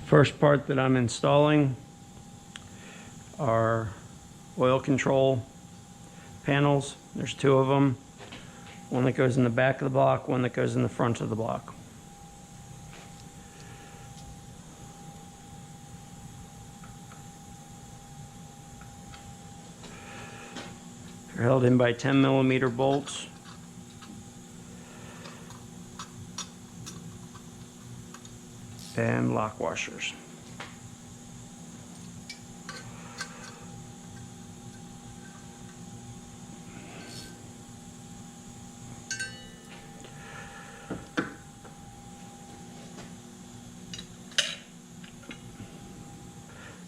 First part that I'm installing are oil control panels. There's two of them. One that goes in the back of the block, one that goes in the front of the block. They're held in by 10mm bolts. And lock washers.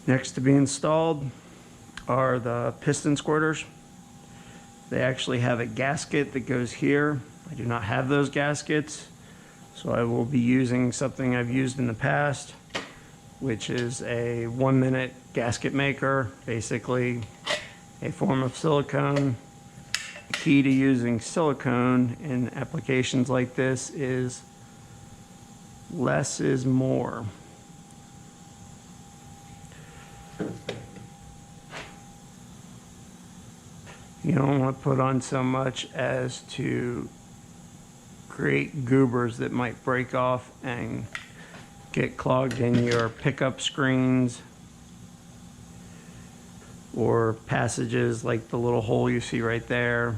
Next to be installed are the piston squirters. They actually have a gasket that goes here. I do not have those gaskets, so I will be using something I've used in the past, which is a 1-minute gasket maker, basically a form of silicone. The key to using silicone in applications like this is less is more. You don't want to put on so much as to create goobers that might break off and get clogged in your pickup screens or passages like the little hole you see right there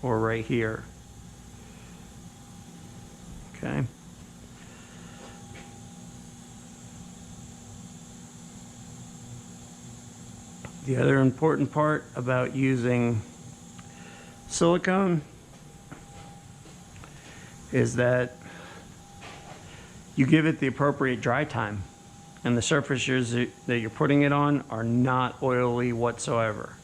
or right here. Okay. The other important part about using silicone is that you give it the appropriate dry time, and the surfaces that you're putting it on are not oily whatsoever.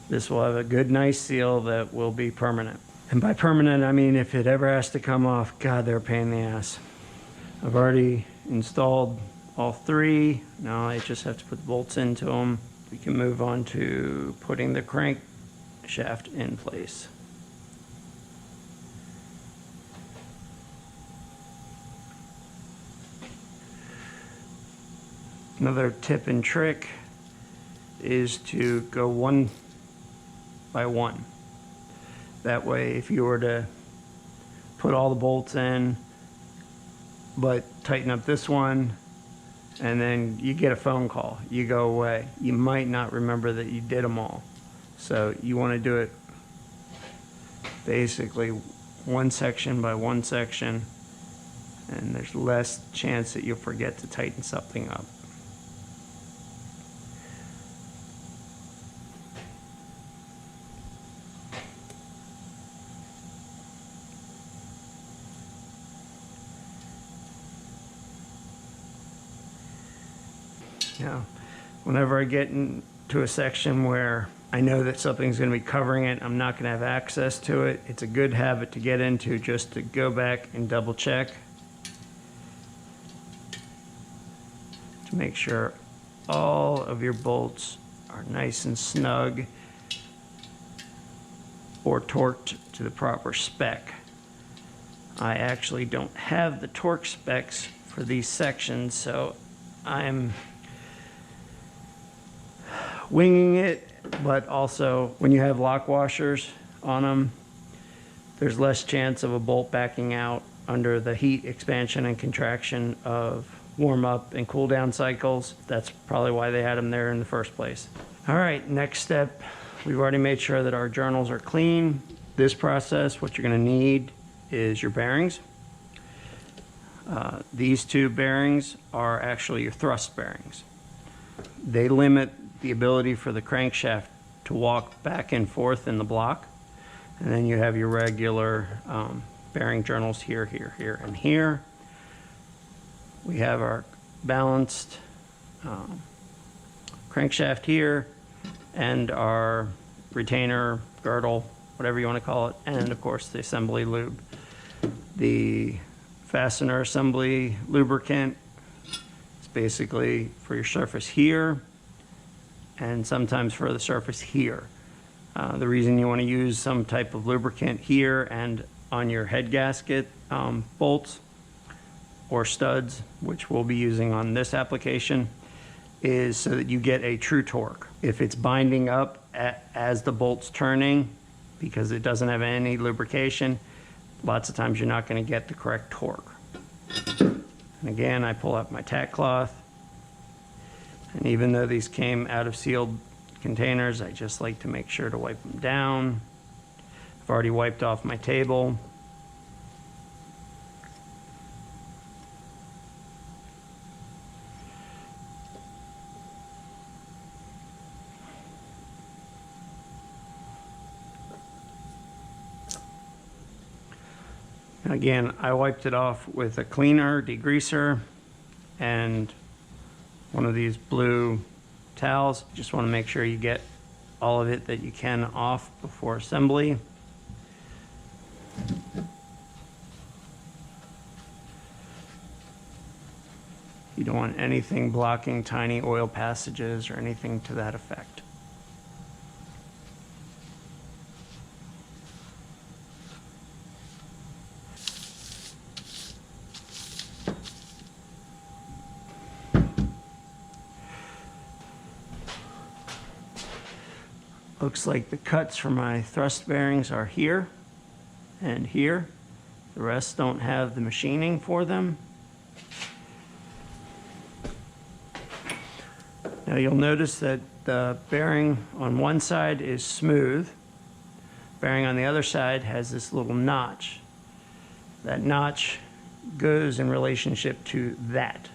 This will have a good, nice seal that will be permanent. And by permanent, I mean if it ever has to come off, God, they're a pain in the ass. I've already installed all three. Now I just have to put the bolts into them. We can move on to putting the crank shaft in place. Another tip and trick is to go 1 by 1. That way, if you were to put all the bolts in but tighten up this one and then you get a phone call, you go away, you might not remember that you did them all. So you want to do it basically one section by one section, and there's less chance that you'll forget to tighten something up. Now, whenever I get into a section where I know that something's going to be covering it, I'm not going to have access to it, it's a good habit to get into just to go back and double check to make sure all of your bolts are nice and snug or torqued to the proper spec. I actually don't have the torque specs for these sections, so I'm winging it. But also, when you have lock washers on them, there's less chance of a bolt backing out under the heat expansion and contraction of warm up and cool down cycles. That's probably why they had them there in the first place. All right, next step, we've already made sure that our journals are clean. This process, what you're going to need is your bearings. These two bearings are actually your thrust bearings. They limit the ability for the crankshaft to walk back and forth in the block. And then you have your regular bearing journals here, here, here, and here. We have our balanced crankshaft here and our retainer, girdle, whatever you want to call it, and of course the assembly lube. The fastener assembly lubricant is basically for your surface here and sometimes for the surface here. The reason you want to use some type of lubricant here and on your head gasket bolts or studs, which we'll be using on this application, is so that you get a true torque. If it's binding up as the bolt's turning, because it doesn't have any lubrication, lots of times you're not going to get the correct torque. And again, I pull out my tack cloth, and even though these came out of sealed containers, I just like to make sure to wipe them down. I've already wiped off my table. Again, I wiped it off with a cleaner, degreaser, and one of these blue towels. Just want to make sure you get all of it that you can off before assembly. You don't want anything blocking tiny oil passages or anything to that effect. Looks like the cuts for my thrust bearings are here and here. The rest don't have the machining for them. Now you'll notice that the bearing on one side is smooth. Bearing on the other side has this little notch. That notch goes in relationship to that.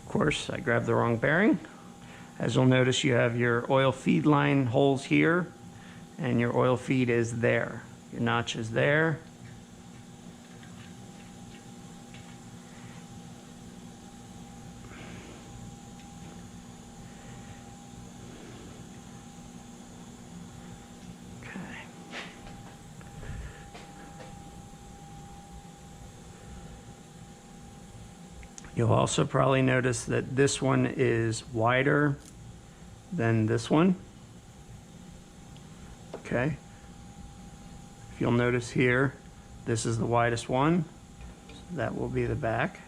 Of course, I grabbed the wrong bearing. As you'll notice, you have your oil feed line holes here, and your oil feed is there. Your notch is there. You'll also probably notice that this one is wider than this one. Okay. If you'll notice here, this is the widest one. So that will be the back.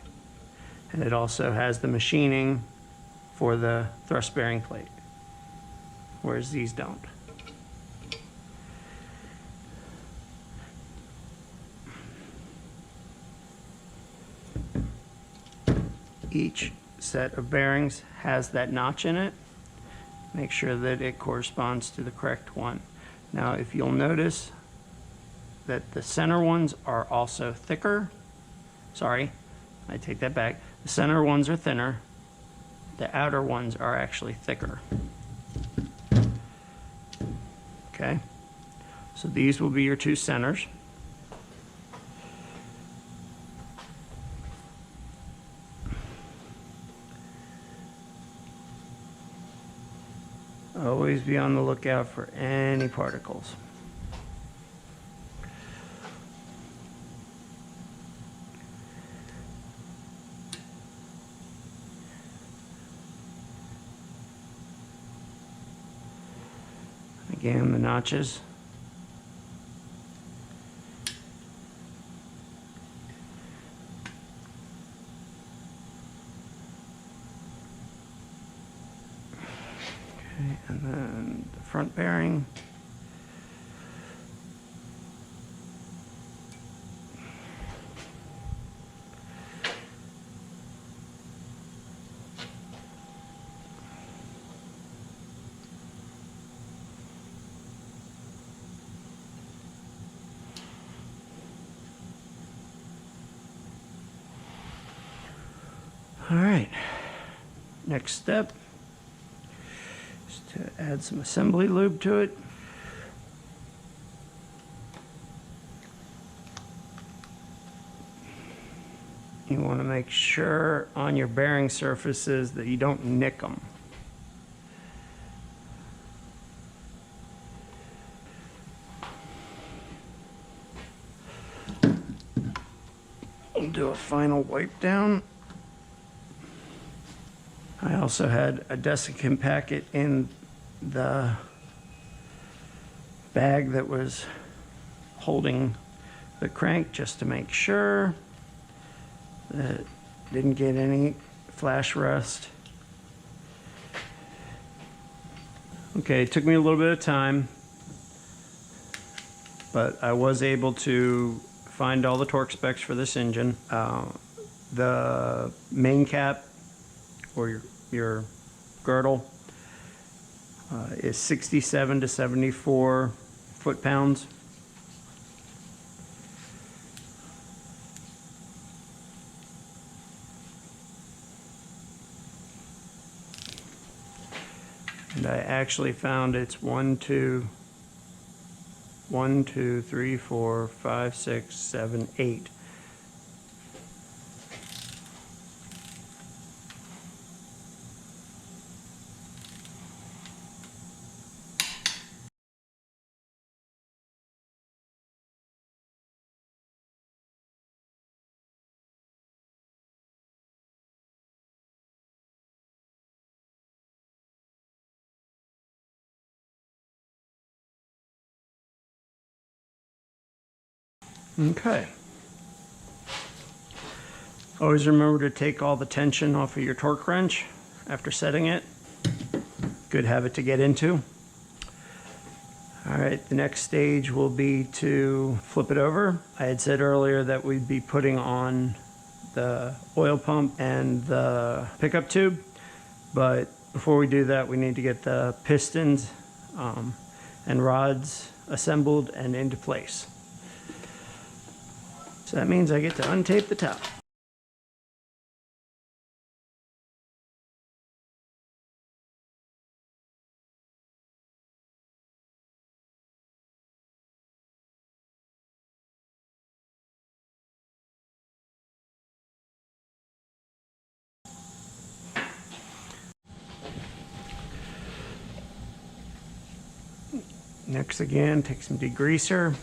And it also has the machining for the thrust bearing plate, whereas these don't. Each set of bearings has that notch in it. Make sure that it corresponds to the correct one. Now, if you'll notice that the center ones are also thicker. Sorry, I take that back. The center ones are thinner. The outer ones are actually thicker. Okay, so these will be your two centers. Always be on the lookout for any particles. Again, the notches. And then the front bearing. All right, next step. To add some assembly lube to it. You want to make sure on your bearing surfaces that you don't nick them. We'll do a final wipe down. I also had a desiccant packet in the bag that was holding the crank just to make sure that didn't get any flash rust. Okay, it took me a little bit of time, but I was able to find all the torque specs for this engine. The main cap, or your girdle, is 67 to 74 foot-pounds. And I actually found it's 1, 2, 3, 4, 5, 6, 7, 8. Okay. Always remember to take all the tension off of your torque wrench after setting it. Good habit to get into. All right, the next stage will be to flip it over. I had said earlier that we'd be putting on the oil pump and the pickup tube, but before we do that, we need to get the pistons and rods assembled and into place. So that means I get to untape the top. Next, again, take some degreaser.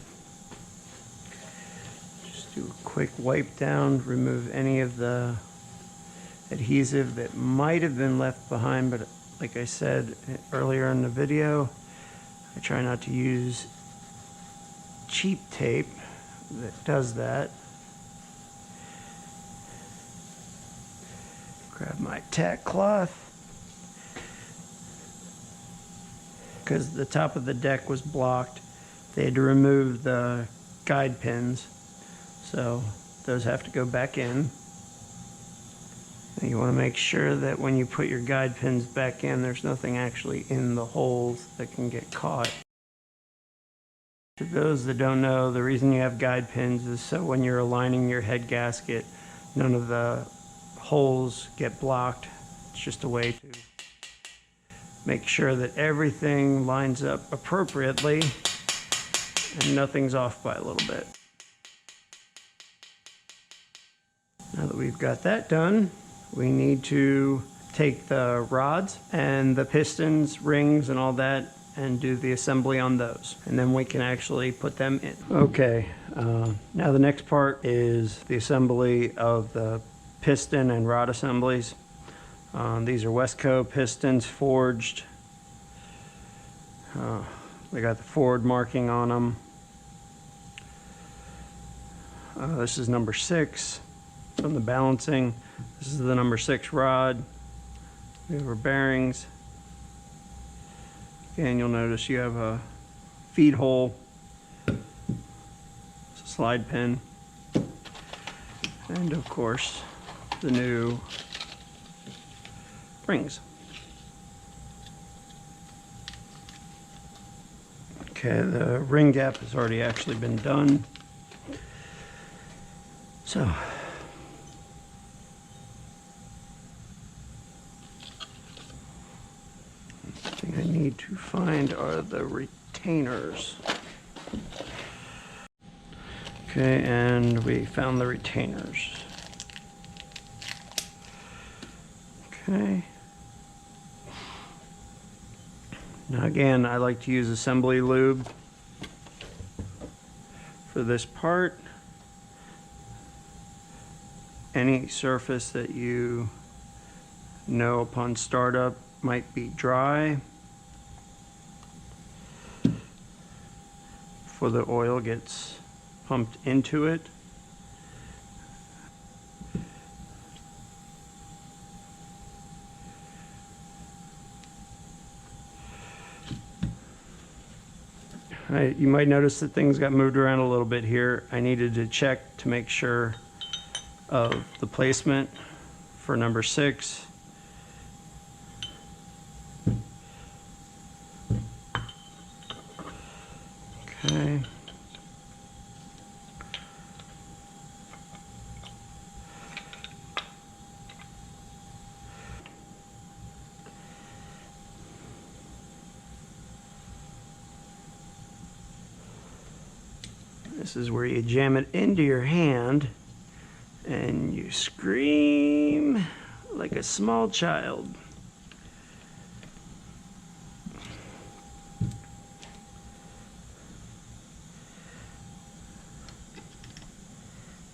Just do a quick wipe down, remove any of the adhesive that might have been left behind, but like I said earlier in the video, I try not to use cheap tape that does that. Grab my tack cloth. Because the top of the deck was blocked, they had to remove the guide pins, so those have to go back in. And you want to make sure that when you put your guide pins back in, there's nothing actually in the holes that can get caught. For those that don't know, the reason you have guide pins is so when you're aligning your head gasket, none of the holes get blocked. It's just a way to make sure that everything lines up appropriately and nothing's off by a little bit. Now that we've got that done, we need to take the rods and the pistons, rings, and all that and do the assembly on those. And then we can actually put them in. Okay, now the next part is the assembly of the piston and rod assemblies. These are Westco pistons, forged. They got the Ford marking on them. This is number 6 from the balancing. This is the number 6 rod. We have our bearings. Again, you'll notice you have a feed hole, slide pin, and of course the new rings. Okay, the ring gap has already actually been done. So, the thing I need to find are the retainers. Okay, and we found the retainers. Okay. Now again, I like to use Assembly Lube for this part. Any surface that you know upon startup might be dry, before the oil gets pumped into it. You might notice that things got moved around a little bit here. I needed to check to make sure of the placement for number 6. Okay. This is where you jam it into your hand and you scream like a small child.